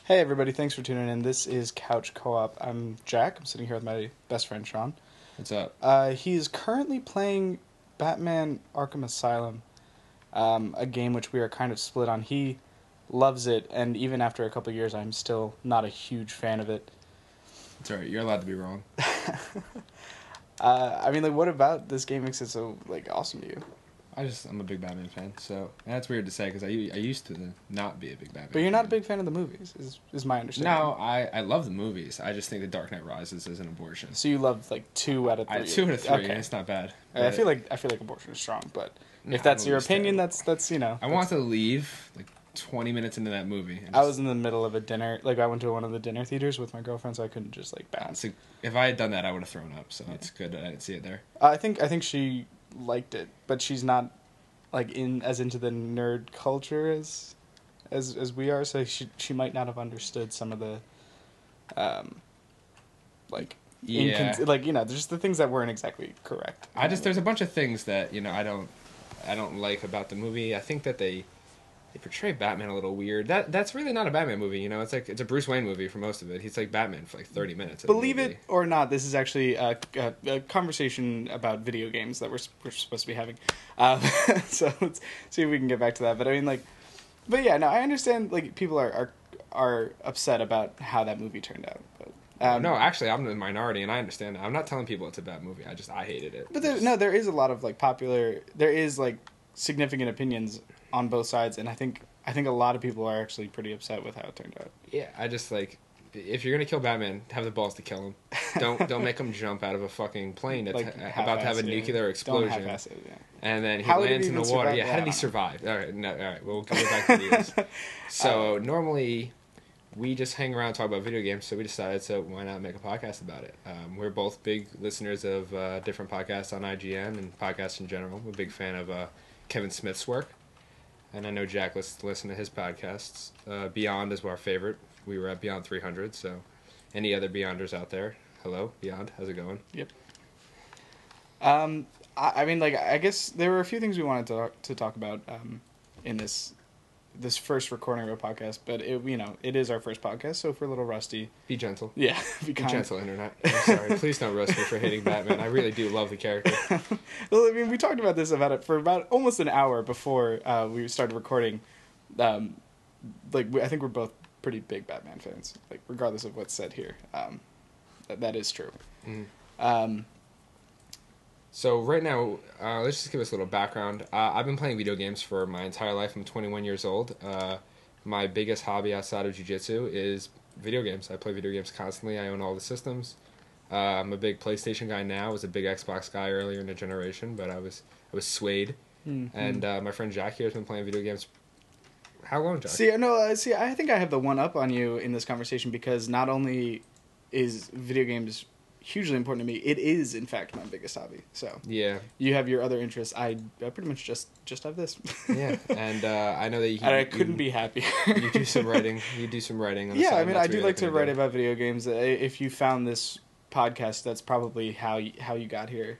Hey everybody, thanks for tuning in. This is Couch Co-op. I'm Jack. I'm sitting here with my best friend Sean. What's up? He's currently playing Batman Arkham Asylum, a game which we are kind of split on. He loves it, and even after a couple of years, I'm still not a huge fan of it. It's alright, you're allowed to be wrong. What about this game makes it so awesome to you? I'm a big Batman fan, so that's weird to say because I used to not be a big Batman But you're fan. not a big fan of the movies, is my understanding. No, I love the movies. I just think The Dark Knight Rises is an abortion. So you love 2 out of 3. 2 out of 3, okay. and it's not bad. I feel like abortion is strong, but if that's your opinion, terrible. that's I want to leave 20 minutes into that movie. I was in the middle of a dinner. I went to one of the dinner theaters with my girlfriend, so I couldn't just bounce. So if I had done that, I would have thrown up. So it's good that I didn't see it there. I think she liked it, but she's not into the nerd culture as we are. So she might not have understood some of the just the things that weren't exactly correct. There's a bunch of things that I don't like about the movie. I think that they portray Batman a little weird. That's really not a Batman movie, It's it's a Bruce Wayne movie for most of it. He's like Batman for 30 minutes. Believe it or not, this is actually a conversation about video games that we're supposed to be having. So let's see if we can get back to that. But but yeah, no, I understand people are upset about how that movie turned out. But no, actually, I'm the minority, and I understand that. I'm not telling people it's a bad movie. I hated it. But there is a lot of there is significant opinions on both sides, and I think a lot of people are actually pretty upset with how it turned out. Yeah, I just if you're gonna kill Batman, have the balls to kill him. Don't make him jump out of a fucking plane that's about to have a nuclear explosion. Don't half-ass it, yeah. And then he lands in the water. Yeah, how did he survive? All right. We'll go back to these. So normally we just hang around and talk about video games, so we decided, so why not make a podcast about it? We're both big listeners of different podcasts on IGN and podcasts in general. We're a big fan of Kevin Smith's work. And I know Jack listen to his podcasts. Beyond is our favorite. We were at Beyond 300, so any other Beyonders out there, hello, Beyond, how's it going? Yep. I guess there were a few things we wanted to talk about in this first recording of a podcast, but it is our first podcast, so if we're a little rusty, be gentle. Yeah, be gentle, internet. I'm sorry. Please don't roast me for hating Batman. I really do love the character. Well, we talked about it for about almost an hour before we started recording. I think we're both pretty big Batman fans, regardless of what's said here. That is true. Mm-hmm. So right now, let's just give us a little background. I've been playing video games for my entire life. I'm 21 years old. My biggest hobby outside of jiu-jitsu is video games. I play video games constantly. I own all the systems. I'm a big PlayStation guy now. I was a big Xbox guy earlier in the generation, but I was swayed. Mm-hmm. And my friend Jack here has been playing video games. How long, Jack? I think I have the one up on you in this conversation because not only is video games hugely important to me, it is in fact my biggest hobby. So yeah, you have your other interests. I pretty much just have this. Yeah, and I know that I couldn't be happier. You do some writing. On the side. I do like to write about video games. If you found this podcast, that's probably how you got here.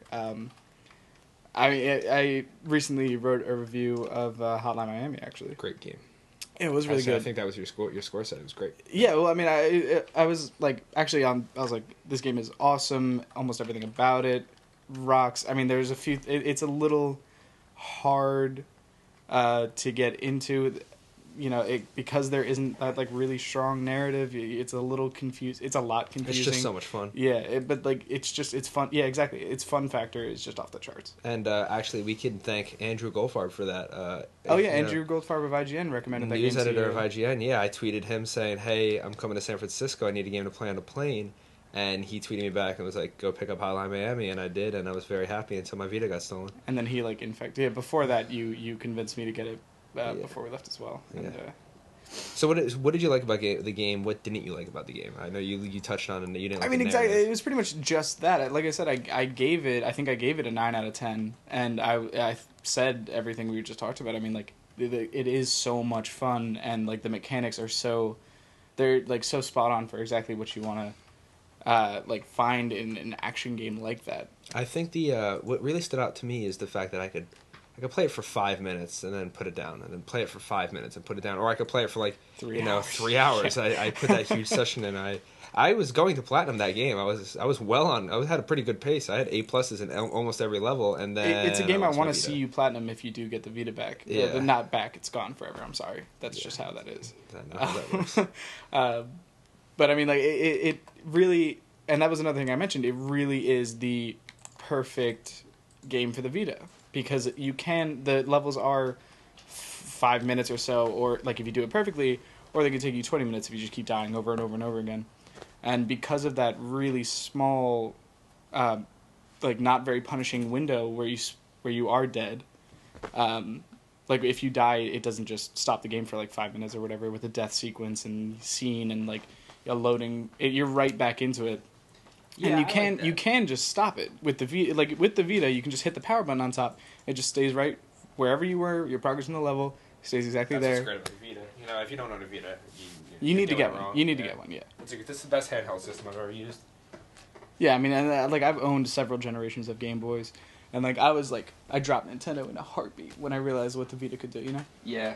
I recently wrote a review of Hotline Miami. Actually, great game. It was really good. I think that was your score. Your score said it was great. Yeah, well, I was this game is awesome. Almost everything about it rocks. There's a few. It's a little hard to get into. Because there isn't that really strong narrative. It's a little confused. It's a lot confusing. It's just so much fun. Yeah, it's fun. Yeah, exactly. Its fun factor is just off the charts. And actually, we can thank Andrew Goldfarb for that. Andrew Goldfarb of IGN recommended that game. News editor of IGN. Yeah, I tweeted him saying, "Hey, I'm coming to San Francisco. I need a game to play on a plane." And he tweeted me back and was like, "Go pick up Hotline Miami," and I did, and I was very happy until my Vita got stolen. And then he before that you convinced me to get it. Before we left as well. And, yeah. So what did you like about the game? What didn't you like about the game? I know you touched on it and you didn't like exactly. It was pretty much just that. Like I said, I gave it a 9 out of 10, and I said everything we just talked about. It is so much fun, and the mechanics are they're so spot on for exactly what you want to find in an action game like that. I think what really stood out to me is the fact that I could I could play it for 5 minutes and then put it down, and then play it for 5 minutes and put it down, or I could play it for like 3 hours. I put that huge session in. I was going to platinum that game. I had a pretty good pace. I had A+ in almost every level, and then it's a game I want to see you platinum if you do get the Vita back. Yeah, not back. It's gone forever. I'm sorry. That's just how that is. I know how that works. But I mean, like it really, and that was another thing I mentioned. It really is the perfect game for the Vita because the levels are 5 minutes or so, or like if you do it perfectly, or they can take you 20 minutes if you just keep dying over and over and over again. And because of that really small, like not very punishing window where you are dead, like if you die, it doesn't just stop the game for like 5 minutes or whatever with a death sequence and scene and like a loading. You're right back into it, and you can just stop it with the Vita. Like with the Vita, you can just hit the power button on top. It just stays right wherever you were. Your progress in the level stays exactly there. That's what's great about the Vita. If you don't own a Vita, you need to get one. You need to get one. Yeah. This is the best handheld system I've ever used. Yeah, I mean, and like I've owned several generations of Game Boys, and like I dropped Nintendo in a heartbeat when I realized what the Vita could do. You know? Yeah,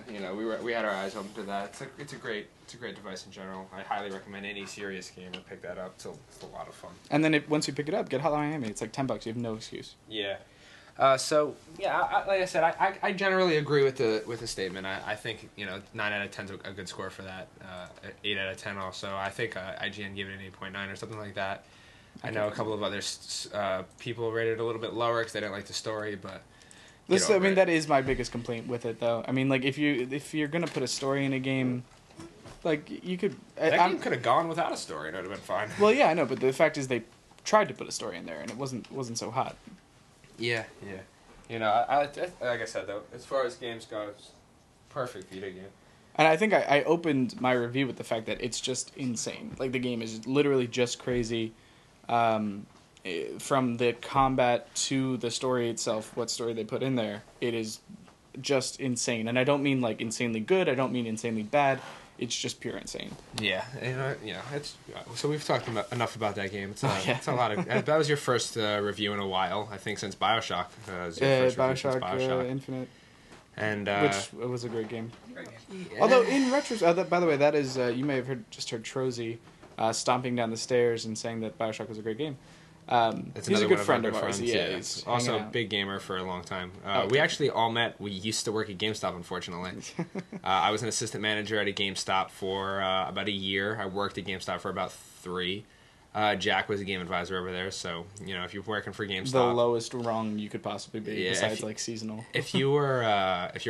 we had our eyes open to that. It's a great device in general. I highly recommend any serious gamer pick that up. It's a lot of fun. And then once you pick it up, get Hotline Miami. It's like $10. You have no excuse. Yeah. Like I said, I generally agree with the statement. I think 9 out of 10 is a good score for that. 8 out of 10 also. I think IGN gave it an 8.9 or something like that. I know a couple of other people rated it a little bit lower because they didn't like the story, but that is my biggest complaint with it, though. I mean, like if you're gonna put a story in a game, like you could that game could have gone without a story and it would have been fine. Well, yeah, I know, but the fact is they tried to put a story in there and it wasn't so hot. Yeah. I like I said though, as far as games go, it's perfect Vita game. And I think I opened my review with the fact that it's just insane. Like the game is literally just crazy. From the combat to the story itself, what story they put in there, it is just insane. And I don't mean like insanely good. I don't mean insanely bad. It's just pure insane. Yeah, so we've talked enough about that game. It's a lot of. That was your first review in a while, I think, since BioShock. BioShock Infinite, and which was a great game. Although in retrospect, by the way, that is you may have heard Trozy stomping down the stairs and saying that BioShock was a great game. He's a good friend of ours. Yeah, he's also a big gamer for a long time. We actually all met. We used to work at GameStop, unfortunately. I was an assistant manager at a GameStop for about a year. I worked at GameStop for about 3. Jack was a game advisor over there, so if you're working for GameStop, the lowest rung you could possibly be, besides like seasonal. if you're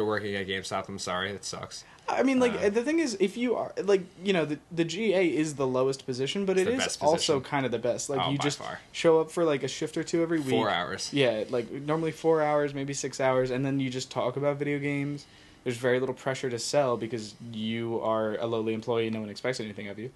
working at GameStop, I'm sorry, that sucks. I mean, like the thing is, if you are like the GA is the lowest position, but it is also kind of the best. Like you just show up for like a shift or two every week. 4 hours. Yeah, like normally 4 hours, maybe 6 hours, and then you just talk about video games. There's very little pressure to sell because you are a lowly employee. No one expects anything of you.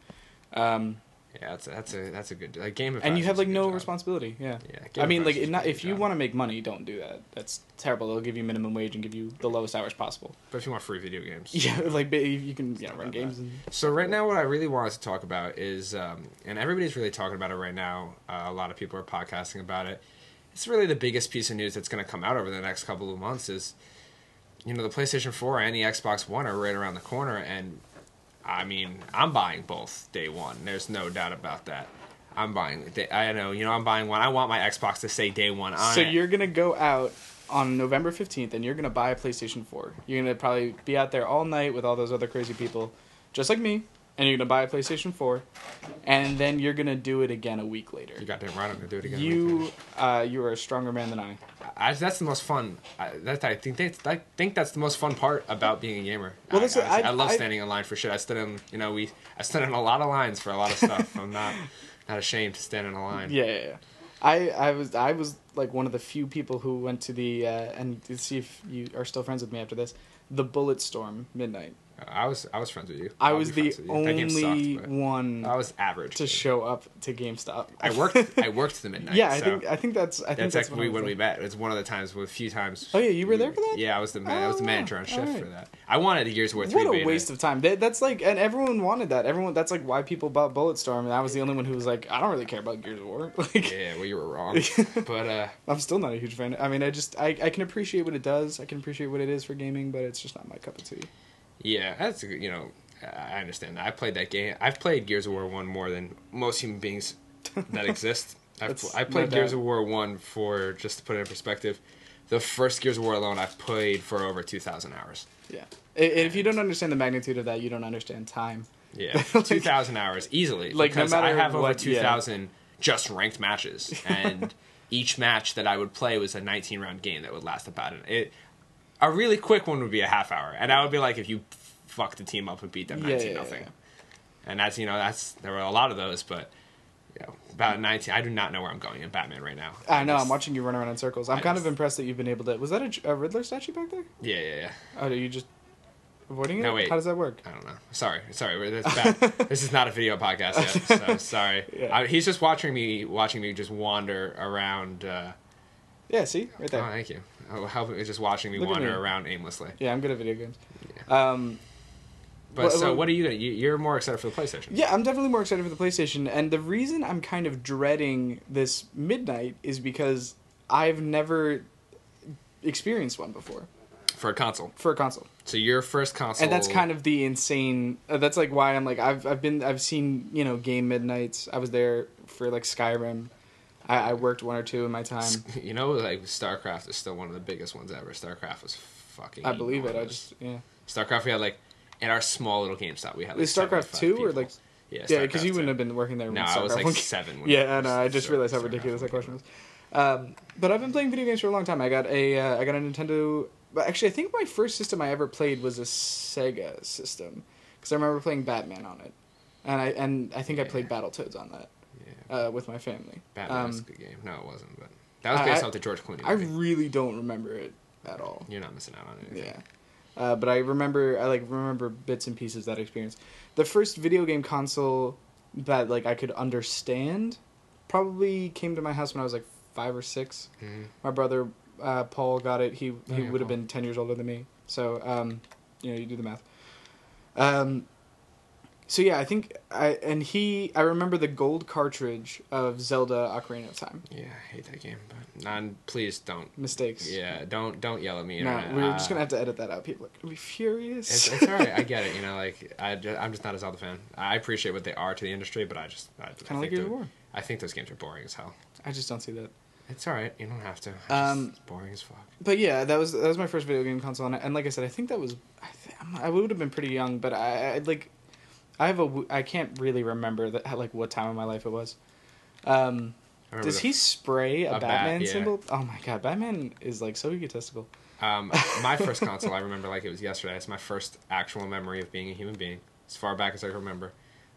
Yeah, that's a good game. And you have like no responsibility. Yeah. I mean, like if you want to make money, don't do that. That's terrible. They'll give you minimum wage and give you the lowest hours possible. But if you want free video games, yeah, like you can run games. So right now, what I really wanted to talk about is, and everybody's really talking about it right now. A lot of people are podcasting about it. It's really the biggest piece of news that's going to come out over the next couple of months. Is the PlayStation 4 and the Xbox One are right around the corner, and I mean, I'm buying both day one. There's no doubt about that. I'm buying. I'm buying one. I want my Xbox to say day one on it. So you're gonna go out on November 15th, and you're gonna buy a PlayStation 4. You're gonna probably be out there all night with all those other crazy people, just like me. And you're gonna buy a PlayStation 4, and then you're gonna do it again a week later. You goddamn right, I'm gonna do it again. You are a stronger man than I. That's the most fun. I think that's the most fun part about being a gamer. Well, I love standing in line for shit. I stood in I stood in a lot of lines for a lot of stuff. I'm not ashamed to stand in a line. Yeah. I was like one of the few people who went to the and to see if you are still friends with me after this, the Bulletstorm Midnight. I was friends with you. I was the only one. I was average to show up to GameStop. I worked the midnight. Yeah, I think that's actually when we met. It's one of the times, a few times. Oh yeah, you were there for that. Yeah, I was the manager on shift for that. I wanted a Gears of War 3 What a waste of time. That's like, and everyone wanted that. That's like why people bought Bulletstorm, and I was the only one who was like, I don't really care about Gears of War. Like, yeah, well, you were wrong. But I'm still not a huge fan. I mean, I can appreciate what it does. I can appreciate what it is for gaming, but it's just not my cup of tea. Yeah, that's, I understand that. I played that game. I've played Gears of War 1 more than most human beings that exist. I played Gears of War 1 for, just to put it in perspective, the first Gears of War alone I've played for over 2,000 hours. Yeah. If you don't understand the magnitude of that, you don't understand time. Yeah, 2,000 hours, easily. Like, because no matter I have over what, 2,000 just ranked matches. And each match that I would play was a 19-round game that would last about a really quick one would be a half hour, and that would be like if you fucked the team up and beat them 19-0. Yeah. And that's there were a lot of those, but about 19. I do not know where I'm going in Batman right now. I know. I'm watching you run around in circles. I'm kind of impressed that you've been able to. Was that a Riddler statue back there? Yeah. Oh, are you just avoiding it? No, wait. How does that work? I don't know. Sorry. That's bad. This is not a video podcast yet. So sorry. Yeah. He's just watching me just wander around. Yeah. See, right there. Oh, thank you. He's just watching me wander around aimlessly. Yeah, I'm good at video games. Yeah. What are you gonna? You're more excited for the PlayStation? Yeah, I'm definitely more excited for the PlayStation, and the reason I'm kind of dreading this midnight is because I've never experienced one before. For a console. So your first console, and that's kind of the insane. That's like why I'm like I've seen game midnights. I was there for like Skyrim. I worked one or two in my time. Like StarCraft is still one of the biggest ones ever. StarCraft was fucking. I believe it. StarCraft, we had like in our small little GameStop, we had like StarCraft 2 or like. Yeah, because you wouldn't have been working there. No, I was like 7. I just realized how ridiculous that question was. But I've been playing video games for a long time. I got a Nintendo. But actually, I think my first system I ever played was a Sega system because I remember playing Batman on it, and I think I played Battletoads on that. With my family. Batman was a good game. No, it wasn't, but that was based off the George Clooney movie. I really don't remember it at all. You're not missing out on anything. Yeah. But I remember bits and pieces of that experience. The first video game console that I could understand probably came to my house when I was like 5 or 6. Mm-hmm. My brother Paul got it. He would have been 10 years older than me. So you do the math. So yeah, I think I remember the gold cartridge of Zelda Ocarina of Time. Yeah, I hate that game, but please don't. Mistakes. Yeah, don't yell at me. No, we're just gonna have to edit that out. People are gonna be furious. It's alright. I get it. I'm just not a Zelda fan. I appreciate what they are to the industry, but I kind of like Gears of War. I think those games are boring as hell. I just don't see that. It's alright. You don't have to. It's boring as fuck. But yeah, that was my first video game console, and like I said, I think that was I would have been pretty young, but I can't really remember what time of my life it was. Does he spray a Batman symbol? Oh my god, Batman is so egotistical. My first console, I remember like it was yesterday. It's my first actual memory of being a human being, as far back as I can remember.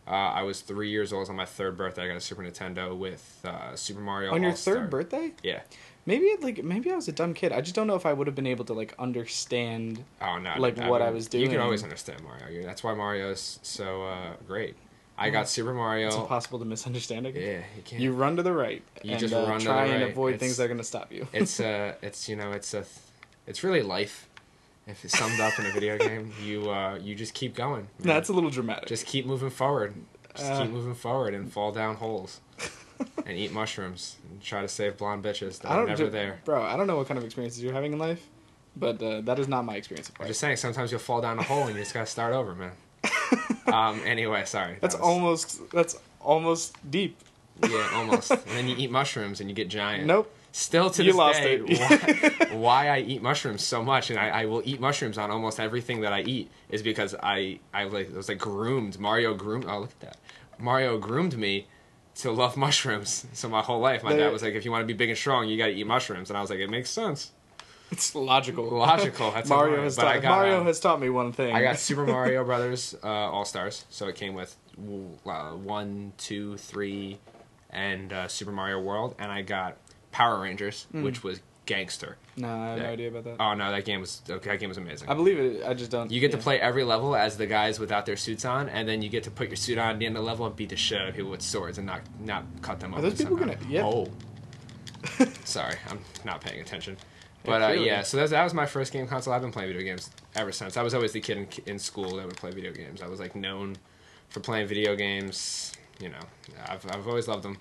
I was 3 years old. On my 3rd birthday, I got a Super Nintendo with Super Mario On your All-Star. 3rd birthday? Yeah. Maybe I was a dumb kid. I just don't know if I would have been able to understand. Oh no! What I was doing. You can always understand Mario. That's why Mario is so great. I got Super Mario. It's impossible to misunderstand it. Yeah, you can't. You run to the right. You just run to the right. Try and avoid things that are going to stop you. It's really life. If it's summed up in a video game, you just keep going. That's a little dramatic. Just keep moving forward. Keep moving forward and fall down holes. And eat mushrooms and try to save blonde bitches that are never there. Bro, I don't know what kind of experiences you're having in life, but that is not my experience of life. I'm just saying, sometimes you'll fall down a hole and you just gotta start over, man. Anyway, sorry. That's almost deep. Yeah, almost. And then you eat mushrooms and you get giant. Nope. Still to this day, why I eat mushrooms so much, and I will eat mushrooms on almost everything that I eat, is because I was groomed. Mario groomed. Oh, look at that. Mario groomed me to love mushrooms. So my whole life, my dad was like, if you want to be big and strong, you got to eat mushrooms. And I was like, it makes sense. It's logical. That's Mario has taught me one thing. I got Super Mario Brothers All-Stars. So it came with 1, 2, 3, and Super Mario World. And I got Power Rangers, which was gangster. No, I have no idea about that. Oh no, that game was amazing. I believe it. I just don't. You get to play every level as the guys without their suits on, and then you get to put your suit on at the end of the level and beat the shit out of people with swords and not cut them up. Are those people somehow. gonna? Yeah. Oh, sorry, I'm not paying attention. But yeah, so that was my first game console. I've been playing video games ever since. I was always the kid in school that would play video games. I was like known for playing video games. You know, I've always loved them.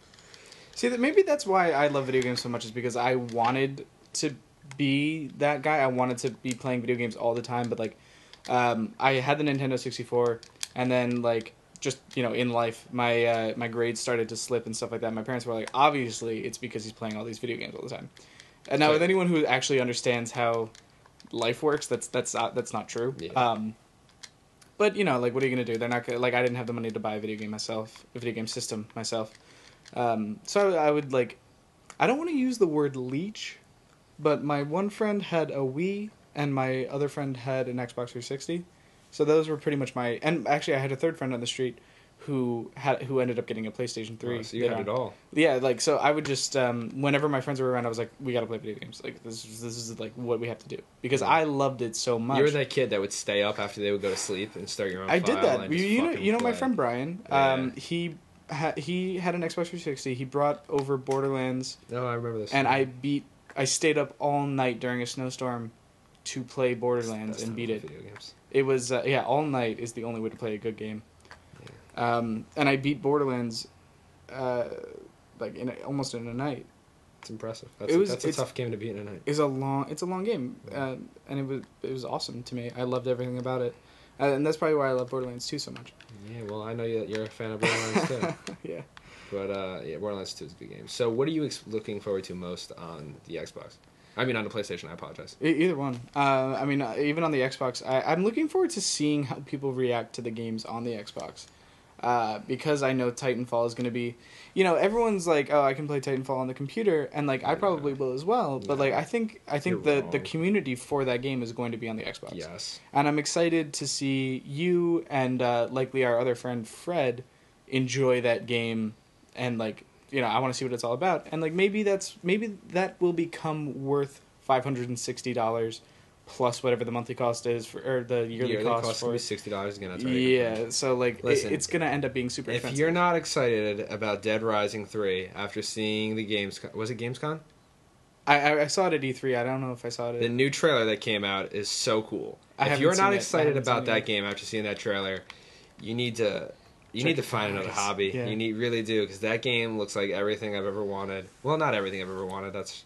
See, maybe that's why I love video games so much, is because I wanted to be that guy. I wanted to be playing video games all the time, but like, I had the Nintendo 64, and then like, just, you know, in life, my grades started to slip and stuff like that. My parents were like, obviously, it's because he's playing all these video games all the time. And now, with anyone who actually understands how life works, that's not true. Yeah. But you know, like, what are you gonna do? They're not gonna, like, I didn't have the money to buy a video game system myself. So I would like, I don't want to use the word leech, but my one friend had a Wii and my other friend had an Xbox 360. So those were pretty much my, and actually I had a third friend on the street who ended up getting a PlayStation 3. Oh, so you had it all. Yeah, like, so I would just, whenever my friends were around, I was like, we gotta play video games. Like, this is like what we have to do, because I loved it so much. You were that kid that would stay up after they would go to sleep and start your own. I did that. You know my play. friend Brian. Yeah. He had an Xbox 360. He brought over Borderlands. No, I remember this. And I stayed up all night during a snowstorm to play Borderlands and beat it. Video games. It was all night is the only way to play a good game. Yeah. And I beat Borderlands, like almost in a night. It's impressive. That's a tough game to beat in a night. It's a long game, and it was awesome to me. I loved everything about it, and that's probably why I love Borderlands 2 so much. Yeah, well, I know you're a fan of Borderlands too. Yeah. But yeah, Borderlands 2 is a good game. So, what are you looking forward to most on the Xbox? I mean, on the PlayStation. I apologize. Either one. I mean, even on the Xbox, I'm looking forward to seeing how people react to the games on the Xbox. Because I know Titanfall is going to be, you know, everyone's like, oh, I can play Titanfall on the computer, and like I probably will as well. But like I think the community for that game is going to be on the Xbox. Yes. And I'm excited to see you and likely our other friend Fred enjoy that game, and like, you know, I want to see what it's all about, and like maybe that will become worth $560. Plus whatever the monthly cost is or the yearly cost for $60 again. That's right. Yeah, so like it's gonna end up being super expensive. If you're not excited about Dead Rising 3 after seeing the was it Gamescom? I saw it at E3. I don't know if I saw it. The new trailer that came out is so cool. If you're not excited about that game after seeing that trailer, you need to find another hobby. Yeah. You really do, because that game looks like everything I've ever wanted. Well, not everything I've ever wanted. That's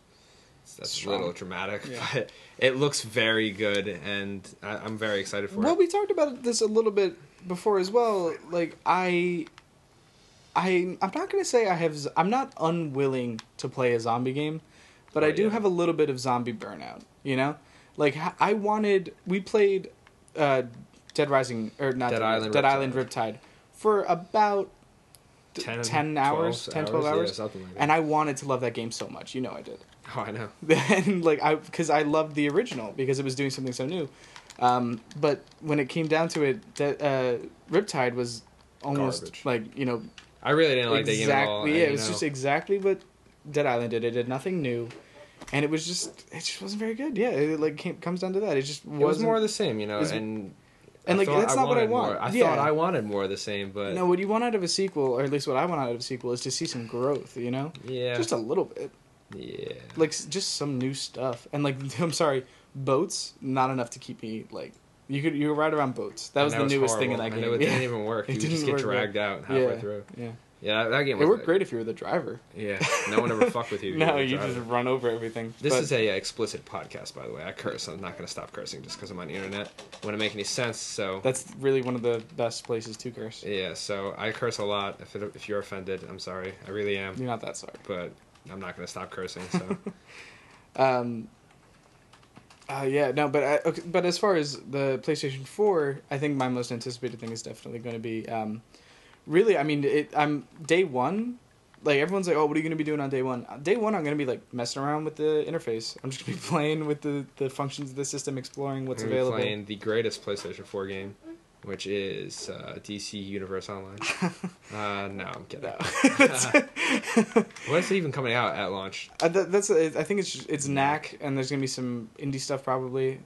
a little dramatic, but it looks very good, and I'm very excited for it. Well, we talked about this a little bit before as well. Like I'm not gonna say I'm not unwilling to play a zombie game, but I do have a little bit of zombie burnout. You know, like we played Dead Rising or not Dead Island Riptide for about 10 hours, 12 hours, yeah, something like that. And I wanted to love that game so much. You know I did. Oh, I know. And like because I loved the original because it was doing something so new. But when it came down to it, Riptide was almost garbage. Like, you know, I really didn't like that game at all. Yeah, it was just exactly what Dead Island did. It did nothing new, and it just wasn't very good. Yeah, it like comes down to that. It was more of the same, you know, and like that's not what I want. I thought I wanted more of the same, but no, what you want out of a sequel, or at least what I want out of a sequel, is to see some growth. You know, yeah, just a little bit. Yeah, like just some new stuff, and like I'm sorry, boats not enough to keep me like. You could ride around boats. That was the newest thing in that game. It didn't even work. You just get dragged out halfway through. Yeah, that game. It worked great if you were the driver. Yeah, no one ever fucked with you. No, you just run over everything. This is a explicit podcast, by the way. I curse. I'm not going to stop cursing just because I'm on the internet. It wouldn't make any sense. So that's really one of the best places to curse. Yeah, so I curse a lot. If you're offended, I'm sorry. I really am. You're not that sorry. But I'm not going to stop cursing. So. Yeah, no, but as far as the PlayStation 4, I think my most anticipated thing is definitely going to be, really, I mean, I'm day one, like, everyone's like, oh, what are you going to be doing on day one? Day one, I'm going to be, like, messing around with the interface. I'm just going to be playing with the functions of the system, exploring what's available. Playing the greatest PlayStation 4 game, which is DC Universe Online. No, I'm kidding. No. What is it even coming out at launch? I think it's knack, and there's gonna be some indie stuff probably.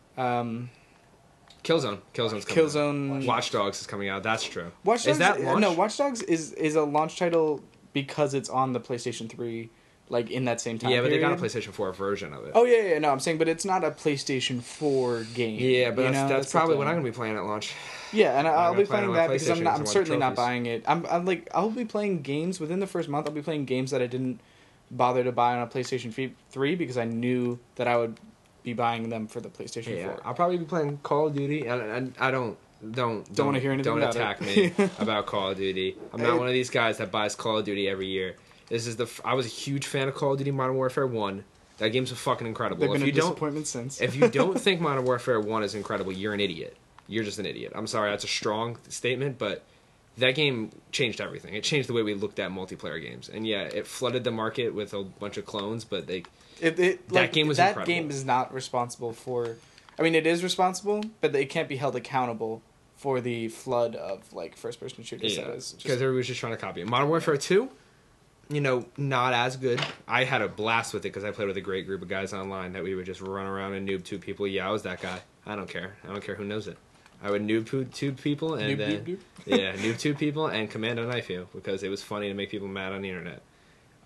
Killzone's coming out. Killzone. Watch Dogs is coming out. That's true. Watch Dogs, is that launch? No, Watch Dogs is a launch title because it's on the PlayStation 3, like in that same time. Yeah, but period. they got a PlayStation 4 version of it. Oh yeah, no, I'm saying, but it's not a PlayStation 4 game. Yeah, but that's probably what I'm gonna be playing at launch. Yeah, and I'll be playing that because I'm certainly not trophies. buying it. I'll be playing games within the first month. I'll be playing games that I didn't bother to buy on a PlayStation 3 because I knew that I would be buying them for the PlayStation 4. I'll probably be playing Call of Duty, and I don't want to hear anything. Don't attack me about Call of Duty. I'm not one of these guys that buys Call of Duty every year. I was a huge fan of Call of Duty Modern Warfare 1. That game's fucking incredible. They've been a disappointment since. If you don't think Modern Warfare 1 is incredible, you're an idiot. You're just an idiot. I'm sorry, that's a strong statement, but that game changed everything. It changed the way we looked at multiplayer games. And yeah, it flooded the market with a bunch of clones, but that game was incredible. That game is not responsible for... I mean, it is responsible, but it can't be held accountable for the flood of like first-person shooters. Yeah, because everybody was just trying to copy it. Modern Warfare 2, not as good. I had a blast with it because I played with a great group of guys online that we would just run around and noob 2 people. Yeah, I was that guy. I don't care. I don't care who knows it. I would noob 2 people and noob 2 people and command a knife you because it was funny to make people mad on the internet.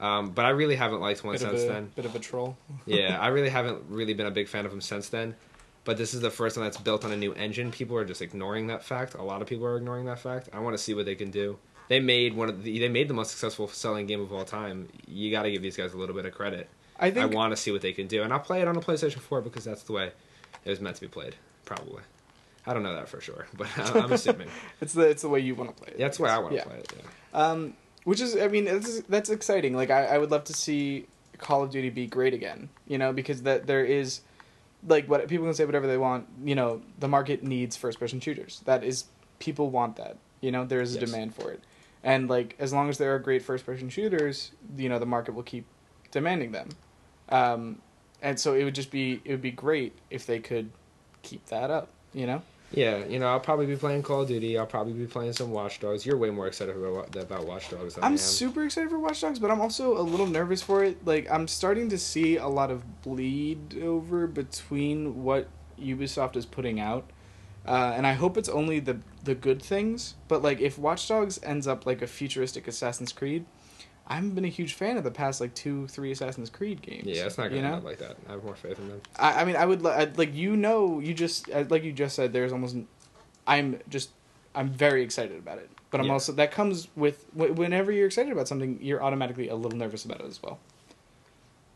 But I really haven't liked one since then. Bit of a troll. Yeah, I really haven't been a big fan of him since then. But this is the first one that's built on a new engine. People are just ignoring that fact. A lot of people are ignoring that fact. I want to see what they can do. They made the most successful selling game of all time. You got to give these guys a little bit of credit. I want to see what they can do, and I'll play it on the PlayStation 4 because that's the way it was meant to be played. Probably. I don't know that for sure, but I'm assuming it's the way you want to play it. That's the way I want to play it. Yeah. Which is, I mean, that's exciting. Like I would love to see Call of Duty be great again. Because there is. Like, what people can say whatever they want, the market needs first-person shooters. People want that, there is a demand for it. And, like, as long as there are great first-person shooters, the market will keep demanding them. And so it would be great if they could keep that up, Yeah, I'll probably be playing Call of Duty. I'll probably be playing some Watch Dogs. You're way more excited about Watch Dogs than I am. I'm super excited for Watch Dogs, but I'm also a little nervous for it. Like, I'm starting to see a lot of bleed over between what Ubisoft is putting out. And I hope it's only the good things. But, like, if Watch Dogs ends up like a futuristic Assassin's Creed, I haven't been a huge fan of the past, 2-3 Assassin's Creed games. Yeah, it's not going to end up like that. I have more faith in them. I mean, you just said, there's almost... I'm very excited about it. But I'm also... That comes with... Whenever you're excited about something, you're automatically a little nervous about it as well.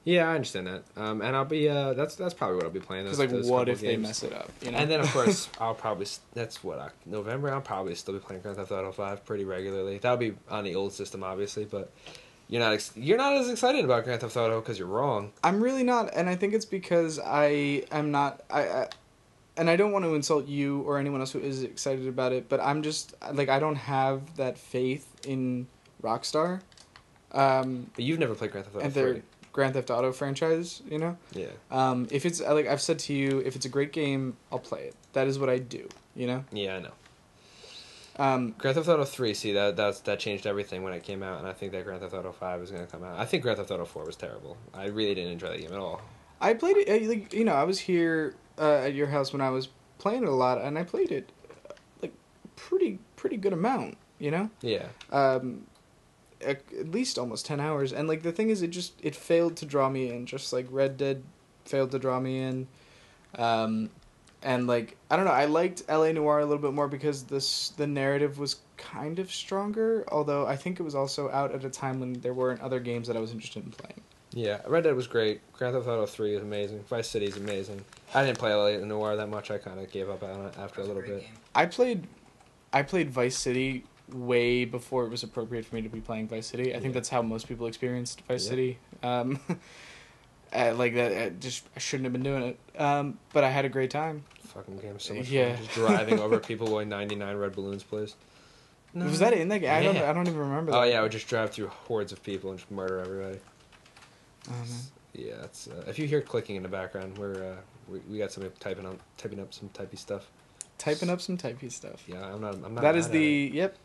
Yeah, I understand that. And I'll be... That's probably what I'll be playing. Because, what if they mess it up? And then, of course, I'll probably... That's November? I'll probably still be playing Grand Theft Auto 5 pretty regularly. That'll be on the old system, obviously, but... You're not as excited about Grand Theft Auto because you're wrong. I'm really not, and I think it's because I am not... And I don't want to insult you or anyone else who is excited about it, but I'm just... Like, I don't have that faith in Rockstar. But you've never played Grand Theft Auto and their Grand Theft Auto franchise, Yeah. If it's... Like I've said to you, if it's a great game, I'll play it. That is what I do, Yeah, I know. Grand Theft Auto 3, see, that changed everything when it came out, and I think that Grand Theft Auto 5 is going to come out. I think Grand Theft Auto 4 was terrible. I really didn't enjoy that game at all. I played it, I was here at your house when I was playing it a lot, and I played it, pretty good amount, Yeah. At least almost 10 hours, and, the thing is, it failed to draw me in, just like Red Dead failed to draw me in, and, I don't know, I liked L.A. Noire a little bit more because the narrative was kind of stronger, although I think it was also out at a time when there weren't other games that I was interested in playing. Yeah, Red Dead was great. Grand Theft Auto 3 is amazing. Vice City is amazing. I didn't play L.A. Noire that much. I kind of gave up on it after a little bit. Game. I played Vice City way before it was appropriate for me to be playing Vice City. I think that's how most people experienced Vice City. I shouldn't have been doing it. But I had a great time. Fucking game is so much fun. Just driving over people wearing 99 red balloons, please. No. Was that in that game? I don't even remember that. Oh, yeah, I would just drive through hordes of people and just murder everybody. Oh, man. Yeah, it's, if you hear clicking in the background, we got somebody typing up some typey stuff. Typing up some typey stuff. Yeah, I'm not. That mad is the. At it. Yep.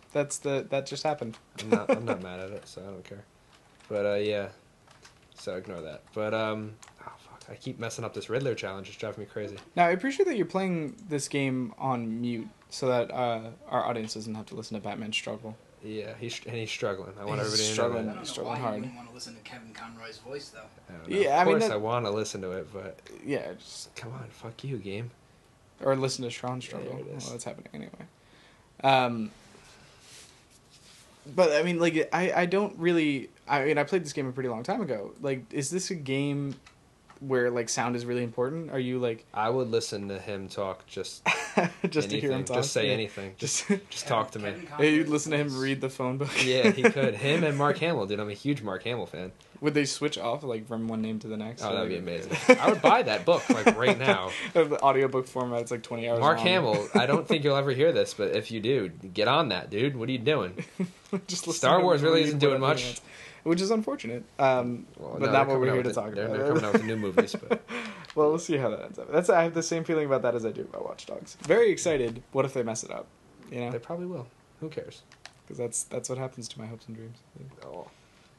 That just happened. I'm not mad at it, so I don't care. But yeah. So ignore that. But oh fuck! I keep messing up this Riddler challenge. It's driving me crazy. Now I appreciate that you're playing this game on mute, so that our audience doesn't have to listen to Batman struggle. Yeah, he's struggling. I want everybody to know that. I don't know struggling why hard. You wouldn't want to listen to Kevin Conroy's voice, though. Yeah, of course I want to listen to it, but yeah, just come on, fuck you, game. Or listen to Sean struggle. Yeah, well, that's happening anyway. But I mean, like, I don't really. I mean, I played this game a pretty long time ago. Like, is this a game where like sound is really important? Are you like? I would listen to him talk just just to hear him talk. Just say anything. Just talk to me. Hey, you'd listen to him read the phone book. Yeah, he could. Him and Mark Hamill, dude. I'm a huge Mark Hamill fan. Would they switch off like from one name to the next? Oh, that'd be amazing. I would buy that book like right now. The audiobook format, it's like 20 hours Mark long. Hamill, I don't think you'll ever hear this, but if you do, get on that, dude. What are you doing? Just Star Wars really isn't doing much. Which is unfortunate. But not what we're here to talk about. They're coming out with new movies. But. Well, we'll see how that ends up. I have the same feeling about that as I do about Watch Dogs. Very excited. What if they mess it up? You know? They probably will. Who cares? Because that's what happens to my hopes and dreams. Oh.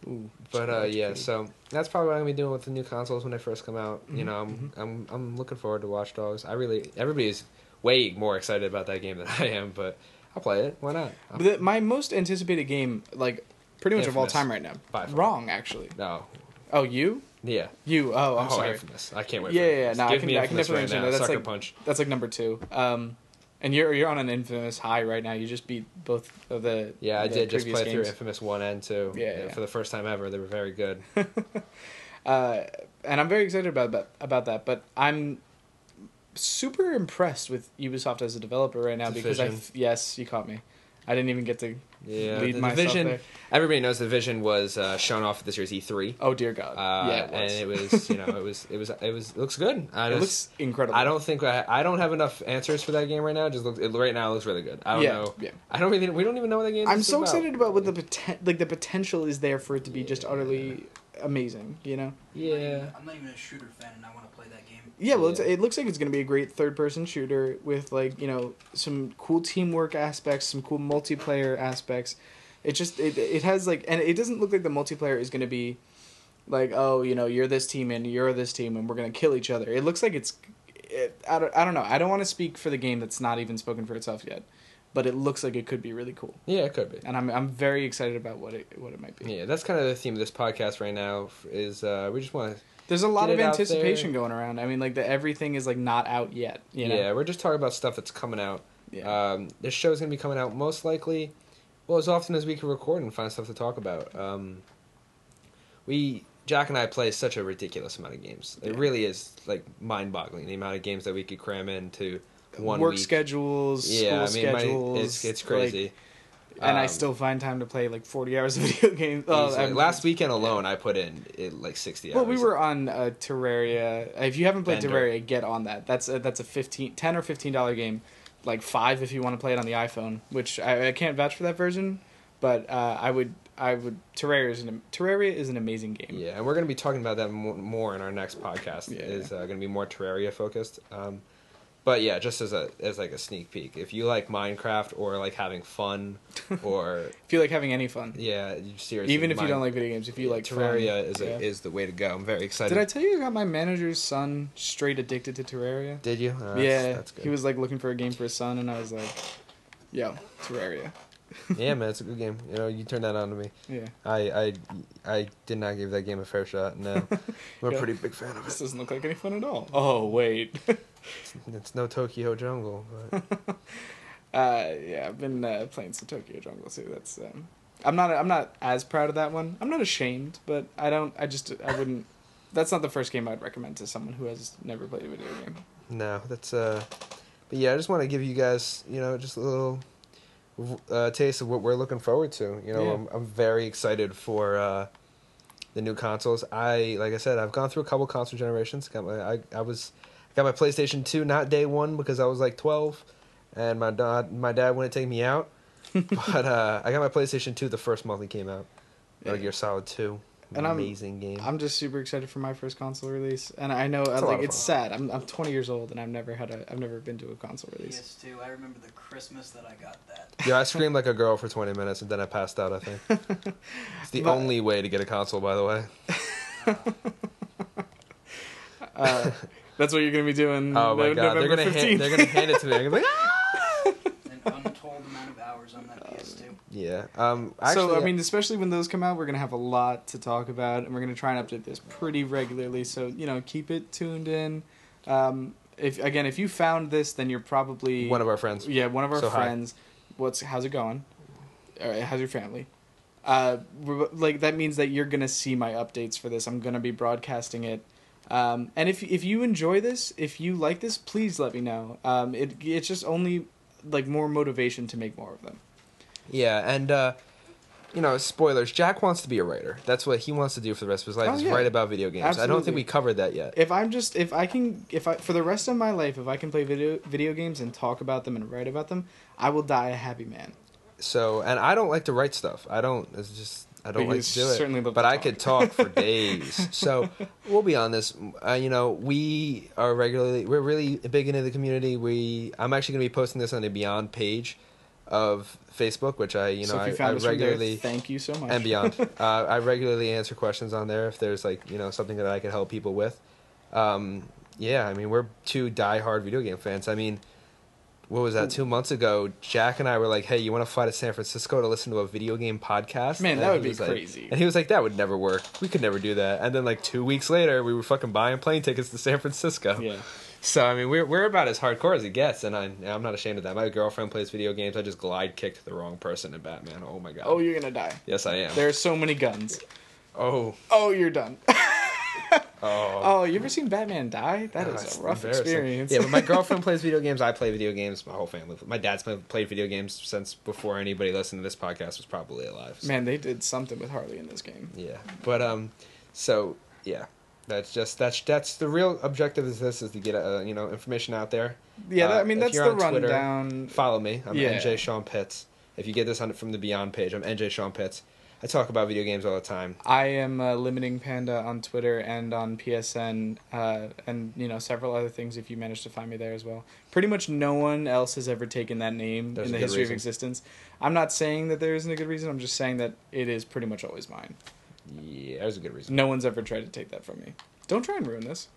Ooh, but yeah, so that's probably what I'm gonna be doing with the new consoles when they first come out. Mm-hmm. You know, I'm looking forward to Watch Dogs. Everybody is way more excited about that game than I am, but I'll play it. Why not? But my most anticipated game, like pretty much Infamous. of all time right now. Wrong, actually. No. Oh, you? Yeah. You. Oh, I'm sorry. Infamous. I can't wait. Yeah. No, I can definitely mention that. That's Sucker like Punch. That's like number 2. And you're on an Infamous high right now. You just beat both of the I did just play games. through Infamous 1 and 2. Yeah. For the first time ever, they were very good. And I'm very excited about that. But I'm super impressed with Ubisoft as a developer right now because yes, you caught me. I didn't even get to lead myself Division, there. Everybody knows the Division was shown off at this year's E3. Oh dear God! Yeah, it was. And it was, it looks good. It looks incredible. I don't think I don't have enough answers for that game right now. Right now it looks really good. I don't know. Yeah. We don't even know what that game is. I'm so excited about what the potential is there for it to be just utterly amazing. You know. Yeah. I'm not even a shooter fan, and I want to play that game. Yeah, well, it looks like it's going to be a great third-person shooter with, like, you know, some cool teamwork aspects, some cool multiplayer aspects. It has, like, and it doesn't look like the multiplayer is going to be, like, oh, you know, you're this team and you're this team and we're going to kill each other. It looks like I don't know. I don't want to speak for the game that's not even spoken for itself yet, but it looks like it could be really cool. Yeah, it could be. And I'm very excited about what it might be. Yeah, that's kind of the theme of this podcast right now is we just want to... There's a lot of anticipation going around. I mean, like, everything is, like, not out yet, you know? Yeah, we're just talking about stuff that's coming out. Yeah. This show's going to be coming out most likely, well, as often as we can record and find stuff to talk about. Jack and I play such a ridiculous amount of games. It really is, like, mind-boggling, the amount of games that we could cram into one Work week. schedules, school schedules. It's crazy. Like, and I still find time to play like 40 hours of video games. Last weekend alone, I put in like 60 hours. Well, we were on Terraria. If you haven't played Terraria, get on that. That's a $10 or $15 game, like $5 if you want to play it on the iPhone. Which I can't vouch for that version, but I would. Terraria is an amazing game. Yeah, and we're going to be talking about that more in our next podcast. It's going to be more Terraria focused. But yeah, just as like a sneak peek, if you like Minecraft or like having fun, or if you like having any fun, seriously, even if you don't like video games, if you like Terraria fun, is the way to go. I'm very excited. Did I tell you I got my manager's son straight addicted to Terraria? Did you? That's good. He was like looking for a game for his son, and I was like, "Yo, Terraria." Yeah, man, it's a good game. You know, you turned that on to me. Yeah. I did not give that game a fair shot. No, I'm a pretty big fan of it. This doesn't look like any fun at all. Oh wait. It's no Tokyo Jungle, but I've been playing some Tokyo Jungle too. That's I'm not as proud of that one. I'm not ashamed, but I wouldn't. That's not the first game I'd recommend to someone who has never played a video game. No, that's but yeah, I just want to give you guys, you know, just a little taste of what we're looking forward to. You know, I'm very excited for the new consoles. Like I said, I've gone through a couple console generations. Got my PlayStation 2 not day one because I was like 12, and my dad wouldn't take me out. But I got my PlayStation 2 the first month it came out. Metal Gear Solid 2, amazing game. I'm just super excited for my first console release, and I know it's sad. I'm 20 years old, and I've never been to a console release. PS2. I remember the Christmas that I got that. Yeah, I screamed like a girl for 20 minutes, and then I passed out. I think it's the only way to get a console, by the way. That's what you're gonna be doing. Oh my god, they're gonna hand it to me. I'm gonna be like, An untold amount of hours on that PS2. Yeah. Actually, I mean, especially when those come out, we're gonna have a lot to talk about, and we're gonna try and update this pretty regularly. So keep it tuned in. If you found this, then you're probably one of our friends. Yeah, one of our friends. Hi. How's it going? How's your family? That means that you're gonna see my updates for this. I'm gonna be broadcasting it. And if you enjoy this, if you like this, please let me know. It's just only more motivation to make more of them. Yeah, and spoilers. Jack wants to be a writer. That's what he wants to do for the rest of his life. Is write about video games. Absolutely. I don't think we covered that yet. For the rest of my life, if I can play video games and talk about them and write about them, I will die a happy man. So, and I don't like to write stuff. I don't like to do it. But I could talk for days. So we'll be on this. We're really big into the community. I'm actually going to be posting this on the Beyond page of Facebook, which I regularly thank you so much. And Beyond. I regularly answer questions on there if there's something that I can help people with. We're two diehard video game fans. I mean, what was that, 2 months ago, Jack and I were like, hey, you want to fly to San Francisco to listen to a video game podcast? Man, that would be crazy. And he was like, that would never work. We could never do that. And then 2 weeks later, we were fucking buying plane tickets to San Francisco. Yeah. So, I mean, we're about as hardcore as it gets, and I'm not ashamed of that. My girlfriend plays video games. I just glide kicked the wrong person in Batman. Oh, my God. Oh, you're going to die. Yes, I am. There are so many guns. Oh. Oh, you're done. Oh, you ever seen Batman die? That is a rough experience. Yeah, but my girlfriend plays video games. I play video games. My whole family. My dad's played video games since before anybody listening to this podcast was probably alive. So. Man, they did something with Harley in this game. Yeah, but so yeah, that's the real objective of this is to get information out there. Yeah, that's the rundown. Twitter, follow me. I'm NJ Sean Pitts. If you get this from the Beyond page, I'm NJ Sean Pitts. I talk about video games all the time. I am Limiting Panda on Twitter and on PSN, and several other things if you manage to find me there as well. Pretty much no one else has ever taken that name in the history of existence. I'm not saying that there isn't a good reason. I'm just saying that it is pretty much always mine. Yeah, there's a good reason. No one's ever tried to take that from me. Don't try and ruin this.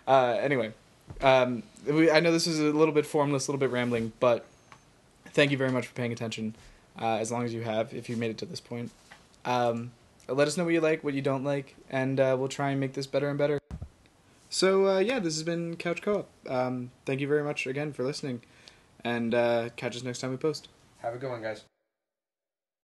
Anyway, I know this is a little bit formless, a little bit rambling, but thank you very much for paying attention. As long as you have, if you made it to this point. Let us know what you like, what you don't like, and we'll try and make this better and better. So, this has been Couch Co-op. Thank you very much again for listening, and catch us next time we post. Have a good one, guys.